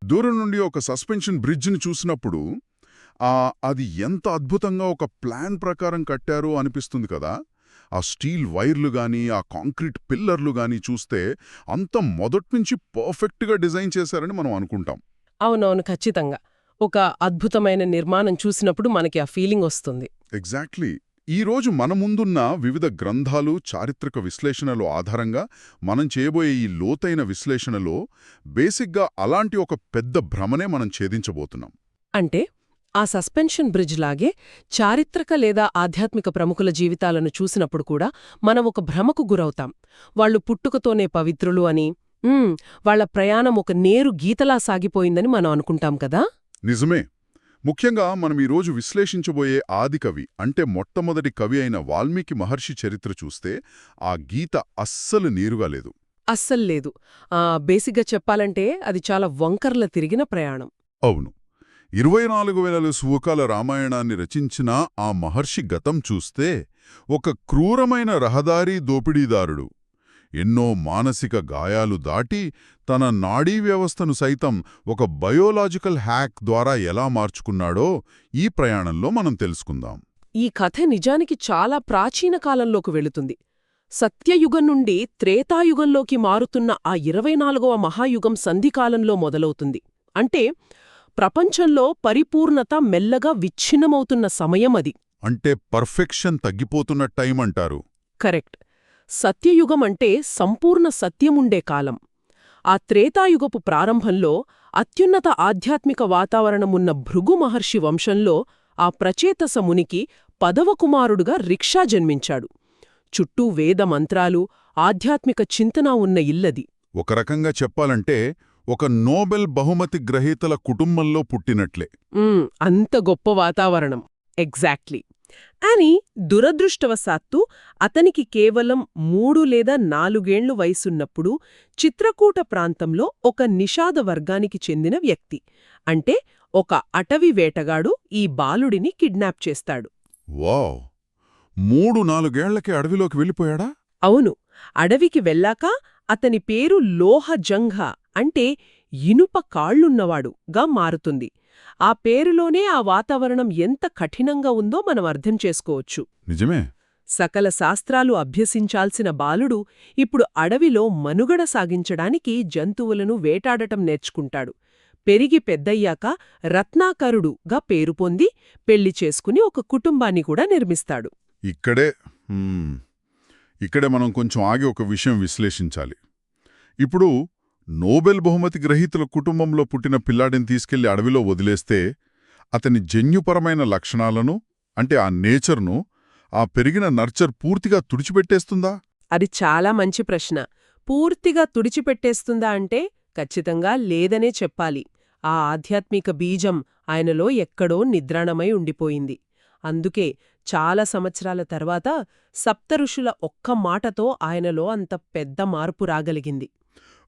దూరం నుండి ఒక సస్పెన్షన్ బ్రిడ్జిని చూసినప్పుడు అది ఎంత అద్భుతంగా ఒక ప్లాన్ ప్రకారం కట్టారో అనిపిస్తుంది కదా. ఆ స్టీల్ వైర్లు గాని, ఆ కాంక్రీట్ పిల్లర్లు గాని చూస్తే అంత మొదట్నుంచి పర్ఫెక్ట్గా డిజైన్ చేశారని మనం అనుకుంటాం. అవునవును, ఖచ్చితంగా. ఒక అద్భుతమైన నిర్మాణం చూసినప్పుడు మనకి ఆ ఫీలింగ్ వస్తుంది. ఎగ్జాక్ట్లీ. ఈరోజు మన ముందున్న వివిధ గ్రంథాలు, చారిత్రక విశ్లేషణలు ఆధారంగా మనం చేయబోయే ఈ లోతైన విశ్లేషణలో బేసిక్గా అలాంటి ఒక పెద్ద భ్రమనే మనం ఛేదించబోతున్నాం. అంటే ఆ సస్పెన్షన్ బ్రిడ్జ్ లాగే చారిత్రక లేదా ఆధ్యాత్మిక ప్రముఖుల జీవితాలను చూసినప్పుడు కూడా మనం ఒక భ్రమకు గురవుతాం. వాళ్లు పుట్టుకతోనే పవిత్రులు అని, వాళ్ల ప్రయాణం ఒక నేరు గీతలా సాగిపోయిందని మనం అనుకుంటాం కదా. నిజమే. ముఖ్యంగా మనం ఈరోజు విశ్లేషించబోయే ఆదికవి అంటే మొట్టమొదటి కవి అయిన వాల్మీకి మహర్షి చరిత్ర చూస్తే ఆ గీత అస్సలు నేరుగా లేదు. అస్సల్లేదు. బేసిక్గా చెప్పాలంటే అది చాలా వంకర్ల తిరిగిన ప్రయాణం. అవును. 24,000 శ్లోకాల రామాయణాన్ని రచించిన ఆ మహర్షి గతం చూస్తే ఒక క్రూరమైన రహదారీ దోపిడీదారుడు ఎన్నో మానసిక గాయాలు దాటి తన నాడీ వ్యవస్థను సైతం ఒక బయోలాజికల్ హ్యాక్ ద్వారా ఎలా మార్చుకున్నాడో ఈ ప్రయాణంలో మనం తెలుసుకుందాం. ఈ కథ నిజానికి చాలా ప్రాచీన కాలంలోకి వెళుతుంది. సత్యయుగం నుండి త్రేతాయుగంలోకి మారుతున్న ఆ 24వ మహాయుగం సంధికాలంలో మొదలవుతుంది. అంటే ప్రపంచంలో పరిపూర్ణత మెల్లగా విచ్ఛిన్నమవుతున్న సమయం అది. అంటే పర్ఫెక్షన్ తగ్గిపోతున్న టైం అంటారు. కరెక్ట్. సత్యయుగం అంటే సంపూర్ణ సత్యముండే కాలం. ఆ త్రేతాయుగపు ప్రారంభంలో అత్యున్నత ఆధ్యాత్మిక వాతావరణమున్న భృగు మహర్షి వంశంలో ఆ ప్రచేతస మునికి 10వ కుమారుడుగా రిక్షా జన్మించాడు. చుట్టూ వేద మంత్రాలు, ఆధ్యాత్మిక చింతన ఉన్న ఇల్లది. ఒక రకంగా చెప్పాలంటే ఒక నోబెల్ బహుమతి గ్రహీతల కుటుంబంలో పుట్టినట్లే. అంత గొప్ప వాతావరణం. ఎగ్జాక్ట్లీ. అని దురదృష్టవశాత్తు అతనికి కేవలం 3 లేదా 4 ఏళ్లు వయసున్నప్పుడు చిత్రకూట ప్రాంతంలో ఒక నిషాద వర్గానికి చెందిన వ్యక్తి, అంటే ఒక అటవీ వేటగాడు ఈ బాలుడిని కిడ్నాప్ చేస్తాడు. వావ్! 3-4 ఏళ్లకే అడవిలోకి వెళ్ళిపోయాడా? అవును. అడవికి వెళ్ళాక అతని పేరు లోహ జంఘ, అంటే ఇనుప కాళ్లున్నవాడుగా మారుతుంది. ఆ పేరులోనే ఆ వాతావరణం ఎంత కఠినంగా ఉందో మనం అర్థం చేసుకోవచ్చు. నిజమే. సకల శాస్త్రాలు అభ్యసించాల్సిన బాలుడు ఇప్పుడు అడవిలో మనుగడ సాగించడానికి జంతువులను వేటాడటం నేర్చుకుంటాడు. పెరిగి పెద్దయ్యాక రత్నాకరుడుగా పేరు పొంది పెళ్లి చేసుకుని ఒక కుటుంబాన్ని కూడా నిర్మిస్తాడు. ఇక్కడే మనం కొంచెం ఆగి ఒక విషయం విశ్లేషించాలి. ఇప్పుడు నోబెల్ బహుమతి గ్రహీతల కుటుంబంలో పుట్టిన పిల్లాడిని తీసుకెళ్లి అడవిలో వదిలేస్తే అతని జన్యుపరమైన లక్షణాలను, అంటే ఆ నేచర్ను, ఆ పెరిగిన నర్చర్ పూర్తిగా తుడిచిపెట్టేస్తుందా? అది చాలా మంచి ప్రశ్న. పూర్తిగా తుడిచిపెట్టేస్తుందా అంటే ఖచ్చితంగా లేదనే చెప్పాలి. ఆ ఆధ్యాత్మిక బీజం ఆయనలో ఎక్కడో నిద్రాణమై ఉండిపోయింది. అందుకే చాలా సంవత్సరాల తర్వాత సప్తఋషుల ఒక్క మాటతో ఆయనలో అంత పెద్ద మార్పు రాగలిగింది.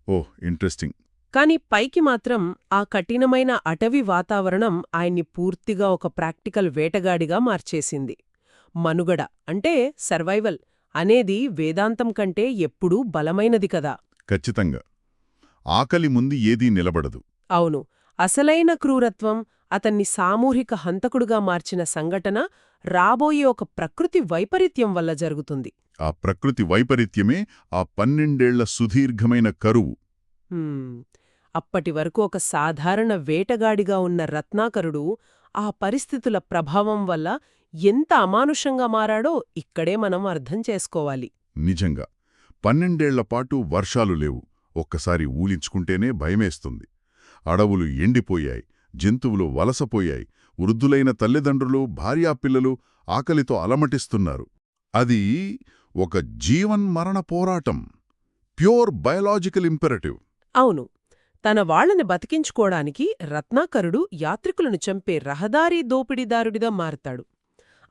ఓహ్, ఇంట్రెస్టింగ్. కాని పైకి మాత్రం ఆ కఠినమైన అటవీ వాతావరణం ఆయన్ని పూర్తిగా ఒక ప్రాక్టికల్ వేటగాడిగా మార్చేసింది. మనుగడ అంటే సర్వైవల్ అనేది వేదాంతం కంటే ఎప్పుడూ బలమైనది కదా. ఖచ్చితంగా. ఆకలి ముందు ఏదీ నిలబడదు. అవును. అసలైన క్రూరత్వం అతన్ని సామూహిక హంతకుడుగా మార్చిన సంఘటన రాబోయే ఒక ప్రకృతి వైపరీత్యం వల్ల జరుగుతుంది. ఆ ప్రకృతి వైపరీత్యమే ఆ 12 ఏళ్ల సుదీర్ఘమైన కరువు. అప్పటి వరకు ఒక సాధారణ వేటగాడిగా ఉన్న రత్నాకరుడు ఆ పరిస్థితుల ప్రభావం వల్ల ఎంత అమానుషంగా మారాడో ఇక్కడే మనం అర్థం చేసుకోవాలి. నిజంగా 12 ఏళ్లపాటు వర్షాలు లేవు. ఒక్కసారి ఊలించుకుంటేనే భయమేస్తుంది. అడవులు ఎండిపోయాయి, జంతువులు వలసపోయాయి, వృద్ధులైన తల్లిదండ్రులు, భార్యాపిల్లలు ఆకలితో అలమటిస్తున్నారు. అది ఒక జీవన్మరణ పోరాటం, ప్యూర్ బయలాజికల్ ఇంపెరటివ్. అవును. తన వాళ్లని బతికించుకోవడానికి రత్నాకరుడు యాత్రికులను చంపే రహదారీ దోపిడీదారుడిగా మారతాడు.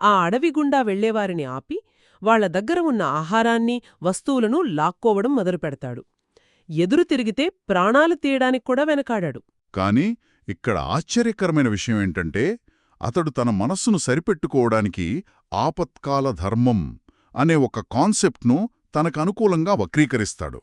ఆ అడవి గుండా వెళ్లేవారిని ఆపి వాళ్ల దగ్గర ఉన్న ఆహారాన్ని, వస్తువులను లాక్కోవడం మొదలుపెడతాడు. ఎదురు తిరిగితే ప్రాణాలు తీయడానికి కూడా వెనకాడాడు. కాని ఇక్కడ ఆశ్చర్యకరమైన విషయమేంటంటే అతడు తన మనస్సును సరిపెట్టుకోవడానికి ఆపత్కాల ధర్మం అనే ఒక కాన్సెప్ట్ను తనకనుకూలంగా వక్రీకరిస్తాడు.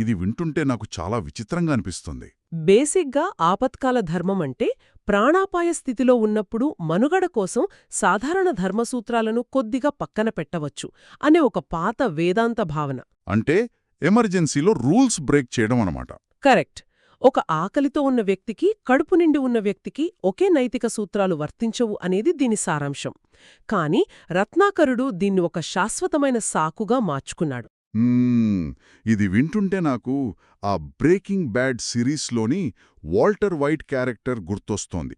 ఇది వింటుంటే నాకు చాలా విచిత్రంగా అనిపిస్తుంది. బేసిక్గా ఆపత్కాల ధర్మం అంటే ప్రాణాపాయ స్థితిలో ఉన్నప్పుడు మనుగడ కోసం సాధారణ ధర్మసూత్రాలను కొద్దిగా పక్కన పెట్టవచ్చు అనే ఒక పాత వేదాంత భావన. అంటే ఎమర్జెన్సీలో రూల్స్ బ్రేక్ చేయడం అన్నమాట. కరెక్ట్. ఒక ఆకలితో ఉన్న వ్యక్తికి, కడుపు నిండి ఉన్న వ్యక్తికి ఒకే నైతిక సూత్రాలు వర్తించవు అనేది దీని సారాంశం. కాని రత్నాకరుడు దీన్ని ఒక శాశ్వతమైన సాకుగా మార్చుకున్నాడు. ఇది వింటుంటే నాకు ఆ బ్రేకింగ్ బ్యాడ్ సిరీస్లోని వాల్టర్ వైట్ క్యారెక్టర్ గుర్తొస్తోంది.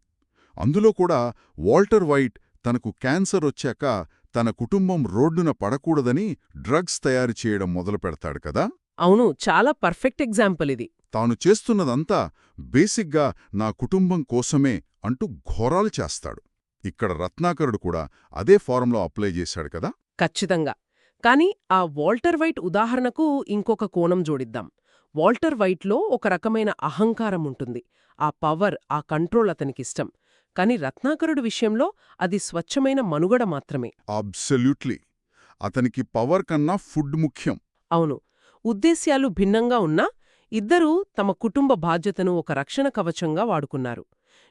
అందులో కూడా వాల్టర్ వైట్ తనకు క్యాన్సర్ వచ్చాక తన కుటుంబం రోడ్డున పడకూడదని డ్రగ్స్ తయారు చేయడం మొదలుపెడతాడు కదా. అవును, చాలా పర్ఫెక్ట్ ఎగ్జాంపుల్ ఇది. తాను చేస్తున్నదంతా బేసిక్గా నా కుటుంబం కోసమే అంటూ ఘోరాలు చేస్తాడు. ఇక్కడ రత్నాకరుడు కూడా అదే ఫారంలో అప్లై చేశాడు కదా. ఖచ్చితంగా. కాని ఆ వాల్టర్ వైట్ ఉదాహరణకు ఇంకొక కోణం జోడిద్దాం. వాల్టర్ వైట్లో ఒక రకమైన అహంకారం ఉంటుంది. ఆ పవర్, ఆ కంట్రోల్ అతనికిష్టం. కాని రత్నాకరుడు విషయంలో అది స్వచ్ఛమైన మనుగడ మాత్రమే. అబ్సల్యూట్లీ. అతనికి పవర్ కన్నా ఫుడ్ ముఖ్యం. అవును. ఉద్దేశ్యాలు భిన్నంగా ఉన్నా ఇద్దరూ తమ కుటుంబ బాధ్యతను ఒక రక్షణ కవచంగా వాడుకున్నారు.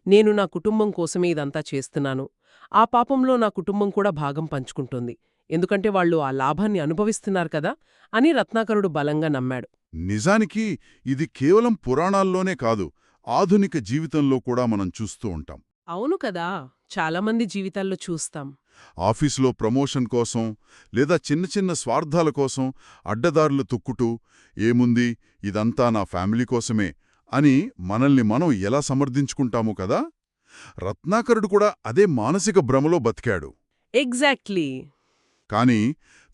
నేను నా కుటుంబం కోసమే ఇదంతా చేస్తున్నాను. ఆ పాపంలో నా కుటుంబం కూడా భాగం పంచుకుంటుంది. ఎందుకంటే వాళ్ళు ఆ లాభాన్ని అనుభవిస్తున్నారు కదా అని రత్నాకరుడు బలంగా నమ్మాడు. నిజానికి ఇది కేవలం పురాణాల్లోనే కాదు, ఆధునిక జీవితంలో కూడా మనం చూస్తూ ఉంటాం. అవును కదా, చాలామంది జీవితాల్లో చూస్తాం. ఆఫీసులో ప్రమోషన్ కోసం లేదా చిన్న చిన్న స్వార్థాల కోసం అడ్డదారులు తొక్కుటూ ఏముంది, ఇదంతా నా ఫ్యామిలీ కోసమే అని మనల్ని మనం ఎలా సమర్థించుకుంటాము కదా. రత్నాకరుడు కూడా అదే మానసిక భ్రమలో బతికాడు. ఎగ్జాక్ట్లీ. కాని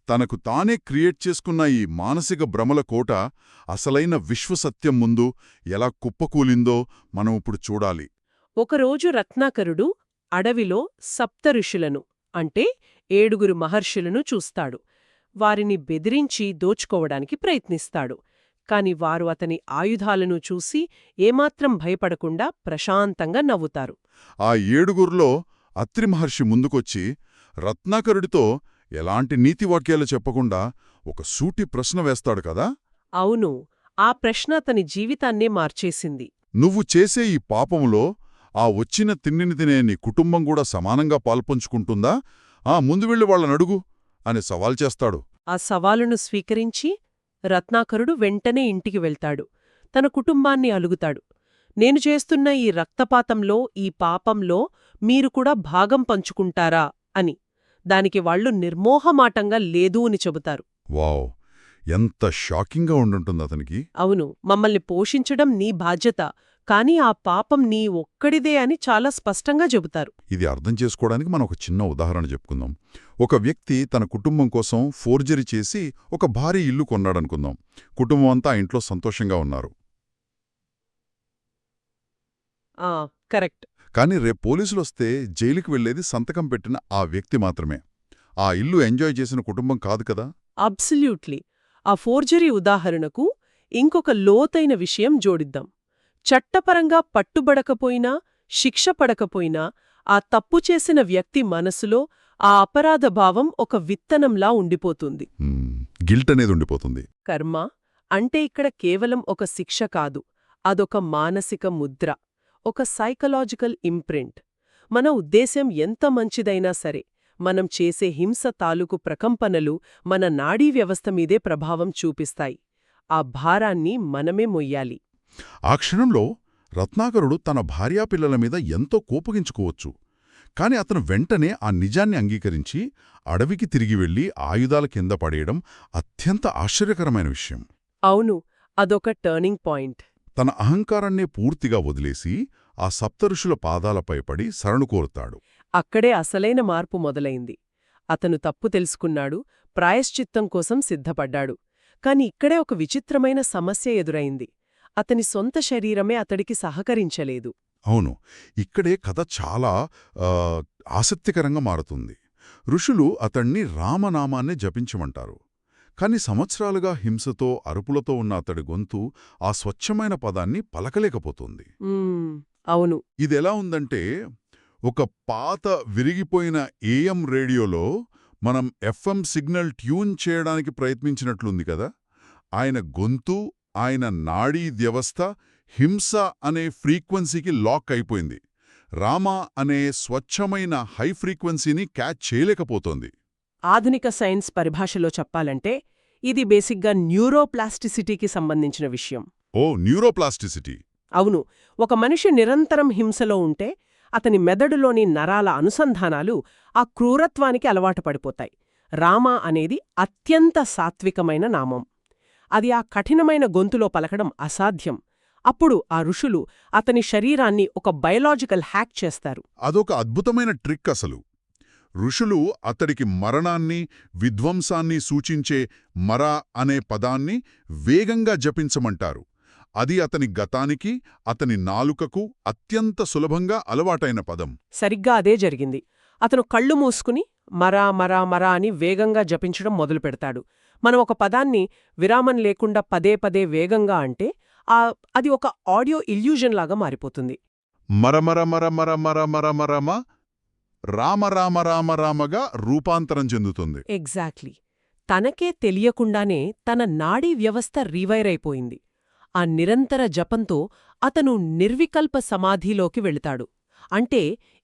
తనకు తానే క్రియేట్ చేసుకున్న ఈ మానసిక భ్రమల కోట అసలైన విశ్వసత్యం ముందు ఎలా కుప్పకూలిందో మనం ఇప్పుడు చూడాలి. ఒకరోజు రత్నాకరుడు అడవిలో సప్తఋషులను అంటే 7 మహర్షులను చూస్తాడు. వారిని బెదిరించి దోచుకోవడానికి ప్రయత్నిస్తాడు. కాని వారు అతని ఆయుధాలను చూసి ఏమాత్రం భయపడకుండా ప్రశాంతంగా నవ్వుతారు. ఆ 7గురిలో అత్రి మహర్షి ముందుకొచ్చి రత్నాకరుడితో ఎలాంటి నీతివాక్యాలు చెప్పకుండా ఒక సూటి ప్రశ్న వేస్తాడు కదా. అవును, ఆ ప్రశ్న అతని జీవితాన్నే మార్చేసింది. నువ్వు చేసే ఈ పాపంలో ఆ వచ్చిన తిండిని తినే నీ కుటుంబం కూడా సమానంగా పాల్పంచుకుంటుందా? ముందు వెళ్ళి వాళ్ళనడుగు అని సవాల్ చేస్తాడు. ఆ సవాలును స్వీకరించి రత్నాకరుడు వెంటనే ఇంటికి వెళ్తాడు. తన కుటుంబాన్ని అలుగుతాడు. నేను చేస్తున్న ఈ రక్తపాతంలో, ఈ పాపంలో మీరు కూడా భాగం పంచుకుంటారా అని. దానికి వాళ్లు నిర్మోహమాటంగా లేదు అని చెబుతారు. వావ్, ఎంత షాకింగ్గా ఉండుంటుంది అతనికి. అవును, మమ్మల్ని పోషించడం నీ బాధ్యత, కాని ఆ పాపం నీ ఒక్కడిదే అని చాలా స్పష్టంగా చెబుతారు. ఇది అర్థం చేసుకోవడానికి మనం ఒక చిన్న ఉదాహరణ చెప్పుకుందాం. ఒక వ్యక్తి తన కుటుంబం కోసం ఫోర్జరీ చేసి ఒక భారీ ఇల్లు కొన్నాడనుకుందాం. కుటుంబం అంతా ఆ ఇంట్లో సంతోషంగా ఉన్నారు. కరెక్ట్. కానీ రేపు పోలీసులొస్తే జైలుకి వెళ్లేది సంతకం పెట్టిన ఆ వ్యక్తి మాత్రమే. ఆ ఇల్లు ఎంజాయ్ చేసిన కుటుంబం కాదు కదా. అబ్సల్యూట్లీ. ఆ ఫోర్జరీ ఉదాహరణకు ఇంకొక లోతైన విషయం జోడిద్దాం. చట్టపరంగా పట్టుబడకపోయినా, శిక్ష పడకపోయినా ఆ తప్పు చేసిన వ్యక్తి మనసులో ఆ అపరాధభావం ఒక విత్తనంలా ఉండిపోతుంది. గిల్ట్ అనేది ఉండిపోతుంది. కర్మ అంటే ఇక్కడ కేవలం ఒక శిక్ష కాదు, అదొక మానసిక ముద్ర, ఒక సైకలాజికల్ ఇంప్రింట్. మన ఉద్దేశ్యం ఎంత మంచిదైనా సరే, మనం చేసే హింస తాలూకు ప్రకంపనలు మన నాడీ వ్యవస్థ మీదే ప్రభావం చూపిస్తాయి. ఆ భారాన్ని మనమే మొయ్యాలి. ఆ క్షణంలో రత్నాకరుడు తన భార్యాపిల్లల మీద ఎంతో కోపగించుకోవచ్చు. కాని అతను వెంటనే ఆ నిజాన్ని అంగీకరించి అడవికి తిరిగి వెళ్లి ఆయుధాల కింద పడేయడం అత్యంత ఆశ్చర్యకరమైన విషయం. అవును, అదొక టర్నింగ్ పాయింట్. తన అహంకారాన్నే పూర్తిగా వదిలేసి ఆ సప్తఋషుల పాదాలపై పడి శరణు కోరుతాడు. అక్కడే అసలైన మార్పు మొదలైంది. అతను తప్పు తెలుసుకున్నాడు, ప్రాయశ్చిత్తం కోసం సిద్ధపడ్డాడు. కాని ఇక్కడే ఒక విచిత్రమైన సమస్య ఎదురైంది. అతని సొంత శరీరమే అతడికి సహకరించలేదు. అవును, ఇక్కడే కథ చాలా ఆసక్తికరంగా మారుతుంది. ఋషులు అతణ్ణి రామనామాన్నే జపించమంటారు. కాని సంవత్సరాలుగా హింసతో, అరుపులతో ఉన్న అతడి గొంతు ఆ స్వచ్ఛమైన పదాన్ని పలకలేకపోతుంది. అవును. ఇదెలా ఉందంటే, ఒక పాత విరిగిపోయిన AM రేడియోలో మనం FM సిగ్నల్ ట్యూన్ చేయడానికి ప్రయత్నించినట్లుంది కదా. ఆయన గొంతు, ఆయన నాడీ వ్యవస్థ హింస అనే ఫ్రీక్వెన్సీకి లాక్ అయిపోయింది. రామ అనే స్వచ్ఛమైన హై ఫ్రీక్వెన్సీని క్యాచ్ చేయలేకపోతోంది. ఆధునిక సైన్స్ పరిభాషలో చెప్పాలంటే ఇది బేసిక్గా న్యూరోప్లాస్టిసిటీకి సంబంధించిన విషయం. ఓ, న్యూరోప్లాస్టిసిటీ. అవును, ఒక మనిషి నిరంతరం హింసలో ఉంటే అతని మెదడులోని నరాల అనుసంధానాలు ఆ క్రూరత్వానికి అలవాటు పడిపోతాయి. రామ అనేది అత్యంత సాత్వికమైన నామం. అది ఆ కఠినమైన గొంతులో పలకడం అసాధ్యం. అప్పుడు ఆ ఋషులు అతని శరీరాన్ని ఒక బయలాజికల్ హ్యాక్ చేస్తారు. అదొక అద్భుతమైన ట్రిక్ అసలు. ఋషులు అతడికి మరణాన్ని, విధ్వంసాన్ని సూచించే మర అనే పదాన్ని వేగంగా జపించమంటారు. అది అతని గతానికి, అతని నాలుకకు అత్యంత సులభంగా అలవాటైన పదం. సరిగ్గా అదే జరిగింది. అతను కళ్ళు మూసుకుని మరా మరా మరా అని వేగంగా జపించడం మొదలుపెడతాడు. మనం ఒక పదాన్ని విరామం లేకుండా పదే పదే వేగంగా అంటే అది ఒక ఆడియో ఇల్యూజన్ లాగా మారిపోతుంది. మరమర మర మర మర మర మరమ రామరామరామరామగా రూపాంతరం చెందుతుంది. ఎగ్జాక్ట్లీ. తనకే తెలియకుండానే తన నాడీ వ్యవస్థ రీవైర్ అయిపోయింది. ఆ నిరంతర జపంతో అతను నిర్వికల్ప సమాధిలోకి వెళతాడు. అంటే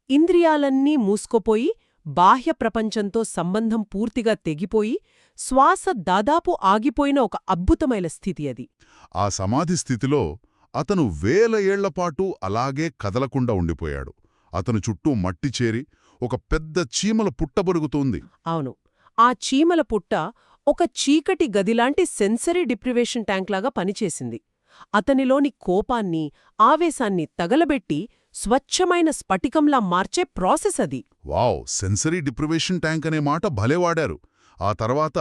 ఇంద్రియాలన్నీ మూసుకుపోయి బాహ్య ప్రపంచంతో సంబంధం పూర్తిగా తెగిపోయి శ్వాస దాదాపు ఆగిపోయిన ఒక అద్భుతమైన స్థితి అది. ఆ సమాధి స్థితిలో అతను వేల ఏళ్లపాటు అలాగే కదలకుండా ఉండిపోయాడు. అతను చుట్టూ మట్టి చేరి ఒక పెద్ద చీమల పుట్ట బొరుగుతోంది. అవును, ఆ చీమల పుట్ట ఒక చీకటి గదిలాంటి సెన్సరీ డిప్రివేషన్ ట్యాంక్లాగా పనిచేసింది. అతనిలోని కోపాన్ని, ఆవేశాన్ని తగలబెట్టి స్వచ్ఛమైన స్ఫటికంలా మార్చే ప్రాసెస్ అది. వావ్, సెన్సరీ డిప్రివేషన్ ట్యాంక్ అనే మాట భలే వాడారు. ఆ తర్వాత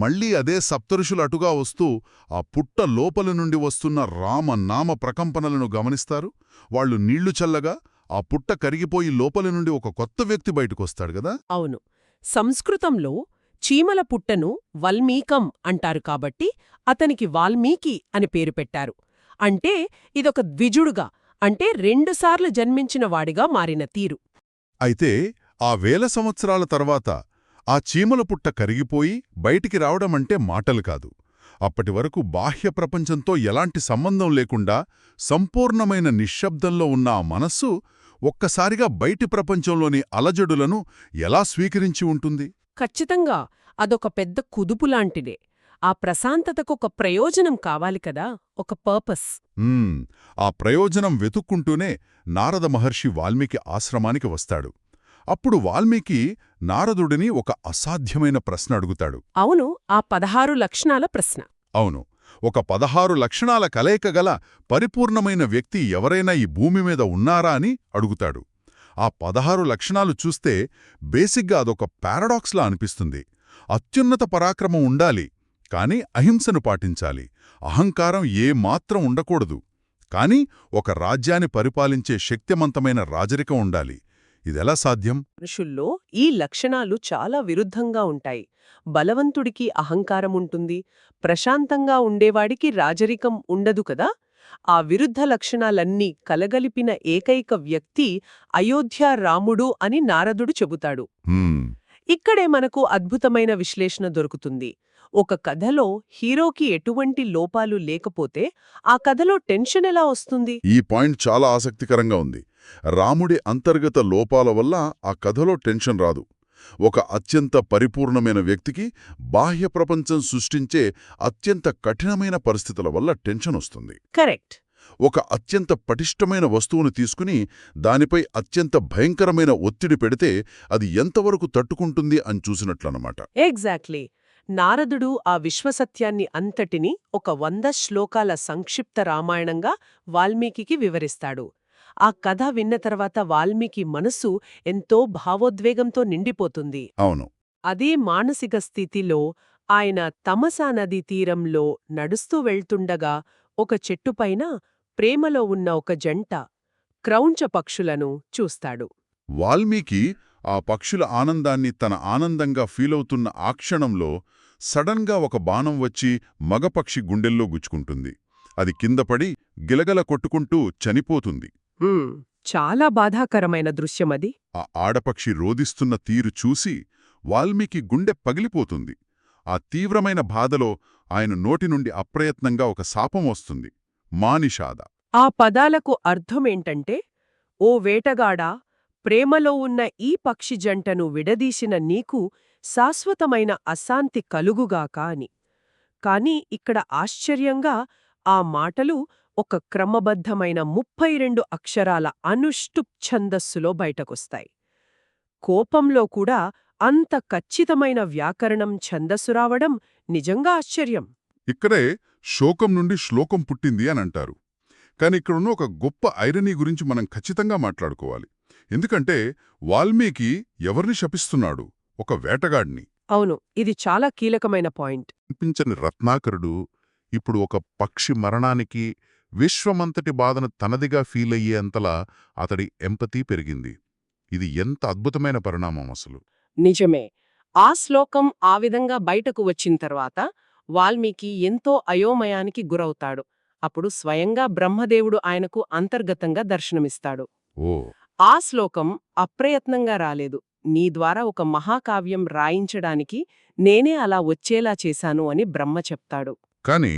మళ్లీ అదే సప్తఋషులు అటుగా వస్తూ ఆ పుట్ట లోపల నుండి వస్తున్న రామనామ ప్రకంపనలను గమనిస్తారు. వాళ్లు నీళ్లు చల్లగా ఆ పుట్ట కరిగిపోయి లోపలి నుండి ఒక కొత్త వ్యక్తి బయటకొస్తాడు గదా. అవును, సంస్కృతంలో చీమల పుట్టను వల్మీకం అంటారు కాబట్టి అతనికి వాల్మీకి అని పేరు పెట్టారు. అంటే ఇదొక ద్విజుడుగా, అంటే రెండుసార్లు జన్మించిన వాడిగా మారిన తీరు. అయితే ఆ వేల సంవత్సరాల తర్వాత ఆ చీమల పుట్ట కరిగిపోయి బయటికి రావడమంటే మాటలు కాదు. అప్పటివరకు బాహ్య ప్రపంచంతో ఎలాంటి సంబంధం లేకుండా సంపూర్ణమైన నిశ్శబ్దంలో ఉన్న ఆ మనస్సు ఒక్కసారిగా బయటి ప్రపంచంలోని అలజడులను ఎలా స్వీకరించి ఉంటుంది? ఖచ్చితంగా అదొక పెద్ద కుదుపులాంటిదే. ఆ ప్రశాంతతకు ఒక ప్రయోజనం కావాలి కదా, ఒక పర్పస్. ఆ ప్రయోజనం వెతుక్కుంటూనే నారద మహర్షి వాల్మీకి ఆశ్రమానికి వస్తాడు. అప్పుడు వాల్మీకి నారదుడిని ఒక అసాధ్యమైన ప్రశ్న అడుగుతాడు. అవును, ఆ 16 లక్షణాల ప్రశ్న. అవును, ఒక 16 లక్షణాల కలయిక గల పరిపూర్ణమైన వ్యక్తి ఎవరైనా ఈ భూమి మీద ఉన్నారా అని అడుగుతాడు. ఆ 16 లక్షణాలు చూస్తే బేసిగ్గా అదొక పారాడాక్స్లా అనిపిస్తుంది. అత్యున్నత పరాక్రమం ఉండాలి, కాని అహింసను పాటించాలి. అహంకారం ఏమాత్రం ఉండకూడదు, కాని ఒక రాజ్యాన్ని పరిపాలించే శక్తిమంతమైన రాజరికం ఉండాలి. ఇదెలా సాధ్యం? మనుషుల్లో ఈ లక్షణాలు చాలా విరుద్ధంగా ఉంటాయి. బలవంతుడికి అహంకారముంటుంది, ప్రశాంతంగా ఉండేవాడికి రాజరికం ఉండదు కదా. ఆ విరుద్ధ లక్షణాలన్నీ కలగలిపిన ఏకైక వ్యక్తి అయోధ్య రాముడు అని నారదుడు చెబుతాడు. ఇక్కడే మనకు అద్భుతమైన విశ్లేషణ దొరుకుతుంది. ఒక కథలో హీరోకి ఎటువంటి లోపాలు లేకపోతే ఆ కథలో టెన్షన్ ఎలా వస్తుంది? ఈ పాయింట్ చాలా ఆసక్తికరంగా ఉంది. రాముడి అంతర్గత లోపాల వల్ల ఆ కథలో టెన్షన్ రాదు. ఒక అత్యంత పరిపూర్ణమైన వ్యక్తికి బాహ్య ప్రపంచం సృష్టించే అత్యంత కఠినమైన పరిస్థితుల వల్ల టెన్షన్ వస్తుంది. కరెక్ట్. ఒక అత్యంత పటిష్టమైన వస్తువును తీసుకుని దానిపై అత్యంత భయంకరమైన ఒత్తిడి పెడితే అది ఎంతవరకు తట్టుకుంటుంది అని చూసినట్లనమాట. ఎగ్జాక్ట్లీ. నారదుడు ఆ విశ్వసత్యాన్ని అంతటినీ ఒక 100 శ్లోకాల సంక్షిప్త రామాయణంగా వాల్మీకి వివరిస్తాడు. ఆ కథ విన్న తర్వాత వాల్మీకి మనసు ఎంతో భావోద్వేగంతో నిండిపోతుంది. అవును. అదే మానసిక స్థితిలో ఆయన తమసా నదీ తీరంలో నడుస్తూ వెళ్తుండగా ఒక చెట్టుపైన ప్రేమలో ఉన్న ఒక జంట క్రౌంచ పక్షులను చూస్తాడు. వాల్మీకి ఆ పక్షుల ఆనందాన్ని తన ఆనందంగా ఫీలవుతున్న ఆ క్షణంలో సడన్గా ఒక బాణం వచ్చి మగపక్షి గుండెల్లో గుచ్చుకుంటుంది. అది కిందపడి గిలగల కొట్టుకుంటూ చనిపోతుంది. చాలా బాధాకరమైన దృశ్యమది. ఆ ఆడపక్షి రోదిస్తున్న తీరు చూసి వాల్మీకి గుండె పగిలిపోతుంది. ఆ తీవ్రమైన బాధలో ఆయన నోటి నుండి అప్రయత్నంగా ఒక శాపం వస్తుంది. మానిషాద. ఆ పదాలకు అర్థమేంటంటే, ఓ వేటగాడా, ప్రేమలో ఉన్న ఈ పక్షి జంటను విడదీసిన నీకు శాశ్వతమైన అశాంతి కలుగుగాక అని. కాని ఇక్కడ ఆశ్చర్యంగా ఆ మాటలు ఒక క్రమబద్ధమైన 32 అక్షరాల అనుష్టుప్ ఛందస్సులో బయటకొస్తాయి. కోపంలో కూడా అంత ఖచ్చితమైన వ్యాకరణం ఛందస్సు రావడం నిజంగా ఆశ్చర్యం. ఇక్కడే శోకం నుండి శ్లోకం పుట్టింది అని అంటారు. కాని ఇక్కడున్న ఒక గొప్ప ఐరనీ గురించి మనం ఖచ్చితంగా మాట్లాడుకోవాలి. ఎందుకంటే వాల్మీకి ఎవరిని శపిస్తున్నాడు? ఒక వేటగాడిని. అవును, ఇది చాలా కీలకమైన పాయింట్. కనిపించని రత్నాకరుడు ఇప్పుడు ఒక పక్షి మరణానికి విశ్వమంతటి బాధను తనదిగా ఫీలయ్యేంతలా అతడి ఎంపతి పెరిగింది. ఇది ఎంత అద్భుతమైన పరిణామం అసలు. నిజమే. ఆ శ్లోకం ఆ విధంగా బయటకు వచ్చిన తర్వాత వాల్మీకి ఎంతో అయోమయానికి గురవుతాడు. అప్పుడు స్వయంగా బ్రహ్మదేవుడు ఆయనకు అంతర్గతంగా దర్శనమిస్తాడు. ఓ. ఆ శ్లోకం అప్రయత్నంగా రాలేదు. నీ ద్వారా ఒక మహాకావ్యం రాయించడానికి నేనే అలా వచ్చేలా చేశాను అని బ్రహ్మ చెప్తాడు. కాని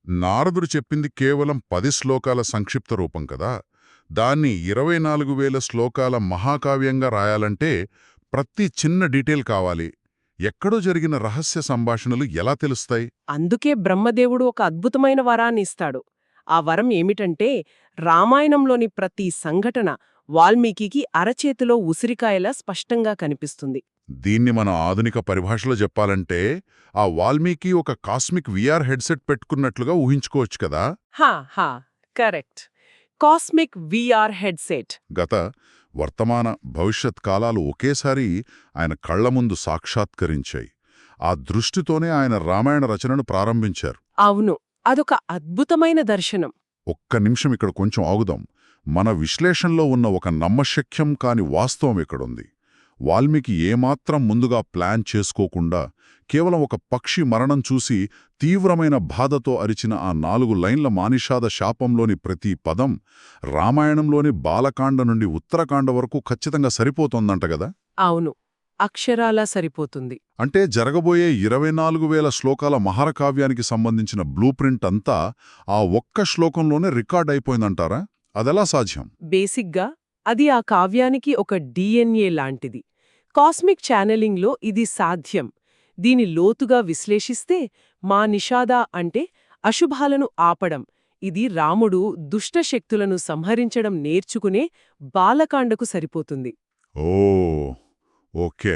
నారదుడు చెప్పింది కేవలం 10 శ్లోకాల సంక్షిప్త రూపం కదా. దాన్ని 24,000 శ్లోకాల మహాకావ్యంగా రాయాలంటే ప్రతి చిన్న డీటెయిల్ కావాలి. ఎక్కడో జరిగిన రహస్య సంభాషణలు ఎలా తెలుస్తాయి? అందుకే బ్రహ్మదేవుడు ఒక అద్భుతమైన వరాన్ని ఇస్తాడు. ఆ వరం ఏమిటంటే, రామాయణంలోని ప్రతి సంఘటన వాల్మీకి అరచేతిలో ఉసిరికాయలా స్పష్టంగా కనిపిస్తుంది. దీన్ని మన ఆధునిక పరిభాషలో చెప్పాలంటే ఆ వాల్మీకి ఒక కాస్మిక్ విఆర్ హెడ్సెట్ పెట్టుకున్నట్లుగా ఊహించుకోవచ్చు కదా. హా కరెక్ట్. Cosmic VR headset. గత, వర్తమాన, భవిష్యత్ కాలాలు ఒకేసారి ఆయన కళ్ల ముందు సాక్షాత్కరించాయి. ఆ దృష్టితోనే ఆయన రామాయణ రచనను ప్రారంభించారు. అవును, అదొక అద్భుతమైన దర్శనం. ఒక్క నిమిషం ఇక్కడ కొంచెం ఆగుదాం. మన విశ్లేషణలో ఉన్న ఒక నమ్మశక్యం కాని వాస్తవం ఇక్కడుంది. వాల్మీకి ఏమాత్రం ముందుగా ప్లాన్ చేసుకోకుండా కేవలం ఒక పక్షి మరణం చూసి తీవ్రమైన బాధతో అరిచిన ఆ 4 లైన్ల మానిషాద శాపంలోని ప్రతి పదం రామాయణంలోని బాలకాండ నుండి ఉత్తరకాండ వరకు ఖచ్చితంగా సరిపోతోందంట గదా. అవును, అక్షరాలా సరిపోతుంది. అంటే జరగబోయే 24,000 శ్లోకాల మహాకావ్యానికి సంబంధించిన బ్లూ ప్రింట్ అంతా ఆ ఒక్క శ్లోకంలోనే రికార్డ్ అయిపోయిందంటారా? అదెలా సాధ్యం? బేసిక్గా అది ఆ కావ్యానికి ఒక DNA లాంటిది. కాస్మిక్ ఛానలింగ్లో ఇది సాధ్యం. దీని లోతుగా విశ్లేషిస్తే మా నిషాద అంటే అశుభాలను ఆపడం. ఇది రాముడు దుష్టశక్తులను సంహరించడం నేర్చుకునే బాలకాండకు సరిపోతుంది. ఓ, ఓకే.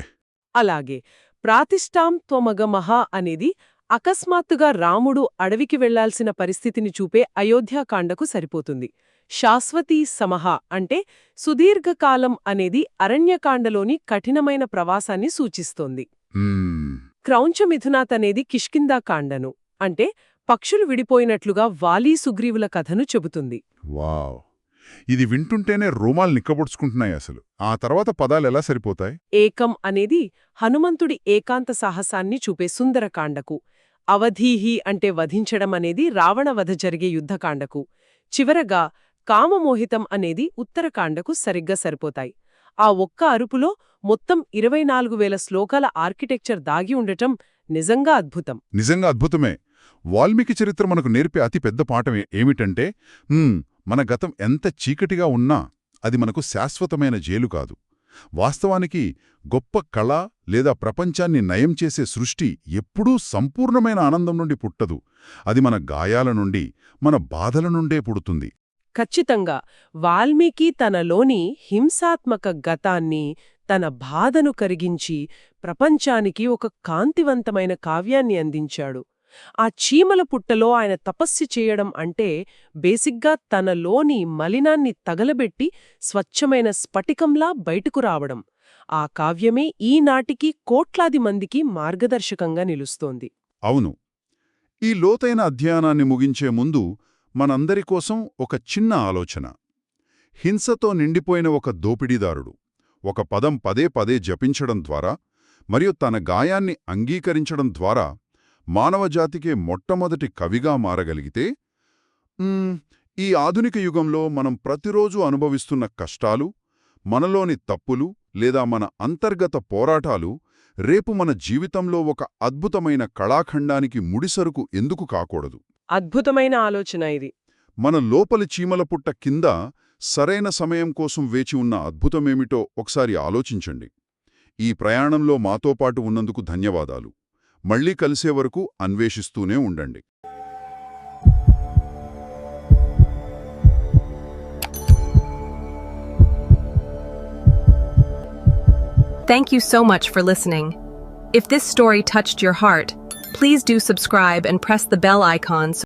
అలాగే ప్రాతిష్టాం త్వమగమః అనేది అకస్మాత్తుగా రాముడు అడవికి వెళ్లాల్సిన పరిస్థితిని చూపే అయోధ్యాకాండకు సరిపోతుంది. శాశ్వతీ సమః అంటే సుదీర్ఘకాలం అనేది అరణ్యకాండలోని కఠినమైన ప్రవాసాన్ని సూచిస్తోంది. క్రౌంచమిథునాత్ అనేది కిష్కిందాకాండను అంటే పక్షులు విడిపోయినట్లుగా వాలీ సుగ్రీవుల కథను చెబుతుంది. వావ్, ఇది వింటుంటేనే రోమాలు నిక్కబొడుచుకుంటున్నాయి అసలు. ఆ తర్వాత పదాలు ఎలా సరిపోతాయి? ఏకం అనేది హనుమంతుడి ఏకాంత సాహసాన్ని చూపే సుందరకాండకు, అవధీహి అంటే వధించడం అనేది రావణ వధ జరిగే యుద్ధకాండకు, చివరగా కామమోహితం అనేది ఉత్తరకాండకు సరిగ్గా సరిపోతాయి. ఆ ఒక్క అరుపులో మొత్తం 24,000 శ్లోకాల ఆర్కిటెక్చర్ దాగి ఉండటం నిజంగా అద్భుతం. నిజంగా అద్భుతమే. వాల్మీకి చరిత్ర మనకు నేర్పే అతి పెద్ద పాఠం ఏమిటంటే, మన గతం ఎంత చీకటిగా ఉన్నా అది మనకు శాశ్వతమైన జైలు కాదు. వాస్తవానికి గొప్ప కళ లేదా ప్రపంచాన్ని నయం చేసే సృష్టి ఎప్పుడూ సంపూర్ణమైన ఆనందం నుండి పుట్టదు. అది మన గాయాల నుండి, మన బాధల నుండే పుడుతుంది. ఖచ్చితంగా వాల్మీకి తనలోని హింసాత్మక గతాన్ని, తన బాధను కరిగించి ప్రపంచానికి ఒక కాంతివంతమైన కావ్యాన్ని అందించాడు. ఆ చీమల పుట్టలో ఆయన తపస్సు చేయడం అంటే బేసిగ్గా తనలోని మలినాన్ని తగలబెట్టి స్వచ్ఛమైన స్ఫటికంలా బయటకు రావడం. ఆ కావ్యమే ఈనాటికి కోట్లాది మందికి మార్గదర్శకంగా నిలుస్తోంది. అవును. ఈ లోతైన అధ్యయనాన్ని ముగించే ముందు మనందరి కోసం ఒక చిన్న ఆలోచన. హింసతో నిండిపోయిన ఒక దోపిడీదారుడు ఒక పదం పదే పదే జపించడం ద్వారా మరియు తన గాయాన్ని అంగీకరించడం ద్వారా మానవజాతికే మొట్టమొదటి కవిగా మారగలిగితే, ఈ ఆధునిక యుగంలో మనం ప్రతిరోజు అనుభవిస్తున్న కష్టాలు, మనలోని తప్పులు లేదా మన అంతర్గత పోరాటాలు రేపు మన జీవితంలో ఒక అద్భుతమైన కళాఖండానికి ముడిసరుకు ఎందుకు కాకూడదు? అద్భుతమైన ఆలోచన ఇది. మన లోపలి చీమల పుట్ట కింద సరైన సమయం కోసం వేచి ఉన్న అద్భుతమేమిటో ఒకసారి ఆలోచించండి. ఈ ప్రయాణంలో మాతో పాటు ఉన్నందుకు ధన్యవాదాలు. మళ్ళీ కలిసే వరకు అన్వేషిస్తూనే ఉండండి. Thank you so much for listening. If this story touched your heart, please do subscribe and press the bell icon